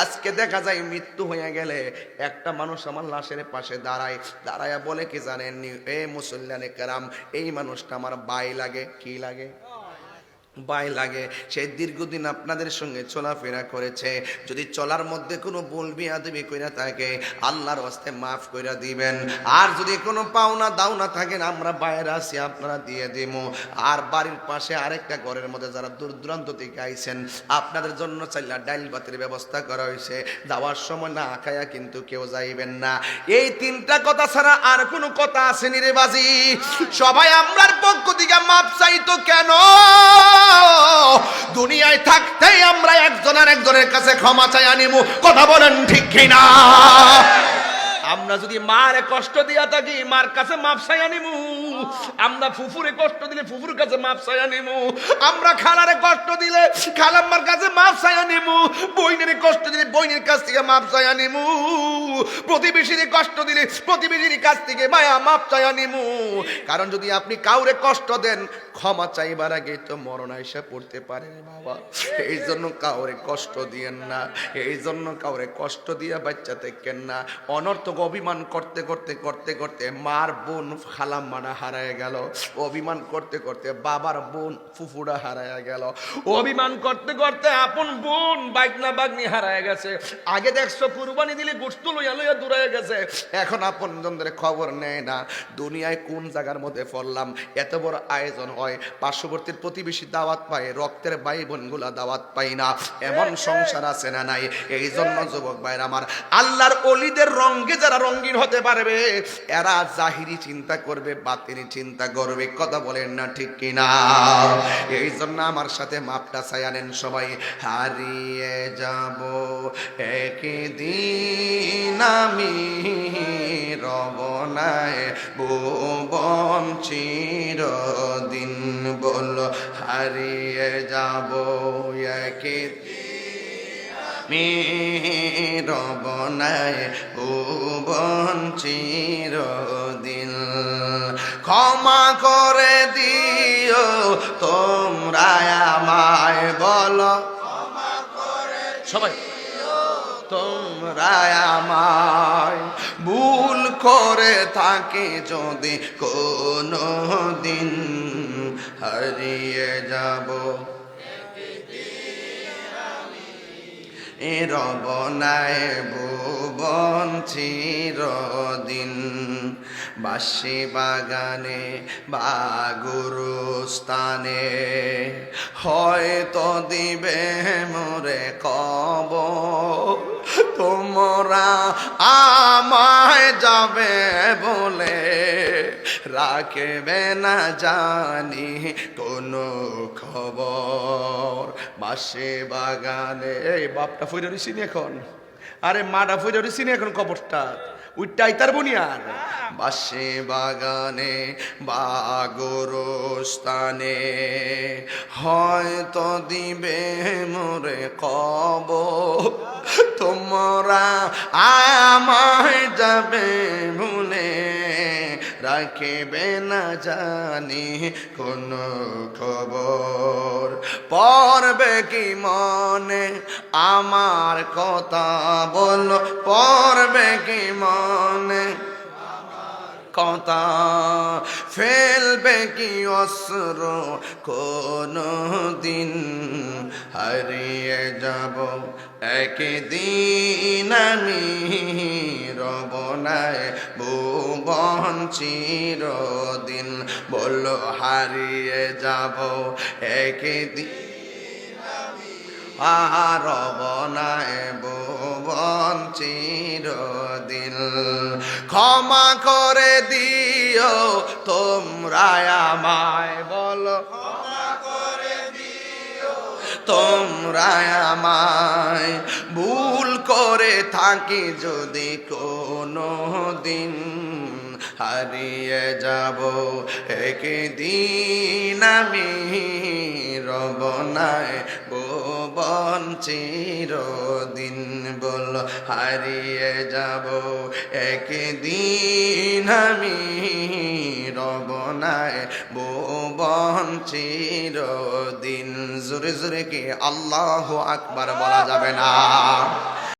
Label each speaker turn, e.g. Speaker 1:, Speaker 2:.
Speaker 1: আজকে দেখা যায় মৃত্যু হয়ে গেলে একটা মানুষ আমার লাশের পাশে দাঁড়ায় বলে কি জানেন, এ মুসল্লিয়ানে কেরাম, এই মানুষটা আমার ভাই লাগে। কি লাগে? ভাই লাগে। সে দীর্ঘদিন আপনাদের সঙ্গে চলাফেরা করেছে। যদি চলার মধ্যে কোনো ভুল বিয়াদবি কইরা থাকে, আল্লাহর হস্তে মাফ কইরা দিবেন। আর যদি কোনো পাওনা দাওনা থাকেন, আমরা বাইরে আছি, আপনারা দিয়ে দিব। আর বাড়ির পাশে আরেকটা ঘরের মধ্যে যারা দূর দূরান্ত থেকে আইছেন, আপনাদের জন্য চাইলা ডাইল ভাতের ব্যবস্থা করা হয়েছে। যাওয়ার সময় না খায়া কিন্তু কেউ যাইবেন না। এই তিনটা কথা ছাড়া আর কোনো কথা আসেনি রে বাজি। সবাই আমরার পক্ষ থেকে মাপ চাইতো কেন? দুনিয়ায় থাকতেই আমরা একজন আর একজনের কাছে ক্ষমা চাই আনিমু। কথা বলেন ঠিক কিনা? আমরা যদি মারে কষ্ট দিয়া থাকি, মার কাছে মাপ চাইয়া নিমু। আমরা ফুফুরে কষ্ট দিলে ফুফুর কাছে মাপ চাইয়া নিমু। আমরা খালারে কষ্ট দিলে খালাম্মার কাছে মাপ চাইয়া নিমু। বইনের কষ্ট দিলে বইনের কাছ থেকে মাপ চাইয়া নিমু। প্রতিবেশীর কষ্ট দিলে প্রতিবেশীর কাছ থেকে মায়া মাপ চাইয়া নিমু। কারণ যদি আপনি কাউরে কষ্ট দেন, ক্ষমা চাইবার আগে তো মরণ আইসা পড়তে পারে বাবা। এই জন্য কাউরে কষ্ট দিয়েন না। এই জন্য কাউরে কষ্ট দিয়া বাচ্চা থাকেন না। অনর্থক অভিমান করতে করতে করতে করতে মার বোন খালাম্মারা হারায় গেল। অভিমান করতে করতে বাবার বোন ফুফুরা হারায় গেল। অভিমান করতে করতে আপন বোন বাইকনা বাগনি হারায় গেছে। আগে দেখছো কুরবানি দিলে গোশত লইয়া লইয়া দূরায় গেছে। এখন আপন জনদের খবর নেয় না। দুনিয়ায় কোন জায়গার মধ্যে পড়লাম, এত বড় আয়োজন হয়, পার্শ্ববর্তীর প্রতিবেশী দাওয়াত পায়, রক্তের ভাই বোনগুলা দাওয়াত পায় না। এমন সংসার আছে না নাই? এই জন্য যুবক ভাইরা আমার, আল্লাহর ওলিদের রঙে যারা রঙিন হতে পারবে, এরা জাহিরি চিন্তা করবে, বাতিনি চিন্তা করবে। কথা বলেন না ঠিক কিনা? এই জন্য আমার সাথে মাপটা চাই আনেন সবাই। হারিয়ে যাব একদিন আমি, রবনায় ভুবন চিরদিন। বল হারিয়ে যাব একদিন, রবনায় ভুবন চিরদিন। ক্ষমা করে দিও তোমরা আমায়, বলো সবাই, তোমরা আমায়। ভুল করে থাকে যদি কোনো দিন, হারিয়ে যাব রবনায় ভুবন চিরদিন। বাঁশি বাগানে বা গুরুস্থানে হয়তো দিবে মোরে কবর। তোমরা আমায় যাবে বলে রাখবে না জানি কোনো খবর। বাঁশি বাগানে, এই বাপটা ফইরে রইছিনি এখন, আরে মাটা ফইরে রইছিনি এখন, কবরটা উইটাই তার বুনিয়ার। বাঁশি বাগানে বা গোরস্থানে হয়তো দিবে মোরে কবর। তোমরা আমায় যাবে ভুলে রাখবে না জানি কোনো খবর। পড়বে কি মনে আমার কথা, বলো পড়বে কি মনে কথা, ফেলবে কি অস্ত্র কোনো দিন, হারিয়ে যাব একদিন আমি, রবনায় ভুবন চিরদিন। বলো হারিয়ে যাব একদিন, রবনায় ভুবন চিরদিন। ক্ষমা করে দিও তোমরা আমায়, বলো তোমরা আমায়। ভুল করে থাকি যদি কোনো দিন, হারিয়ে যাব একদিন আমি, রবনায় ভুবন চিরদিন। বল হারিয়ে যাব একদিন আমি, রবনায় ভুবন চিরদিন। জোরে জোরে কি আল্লাহু আকবার বলা যাবে না?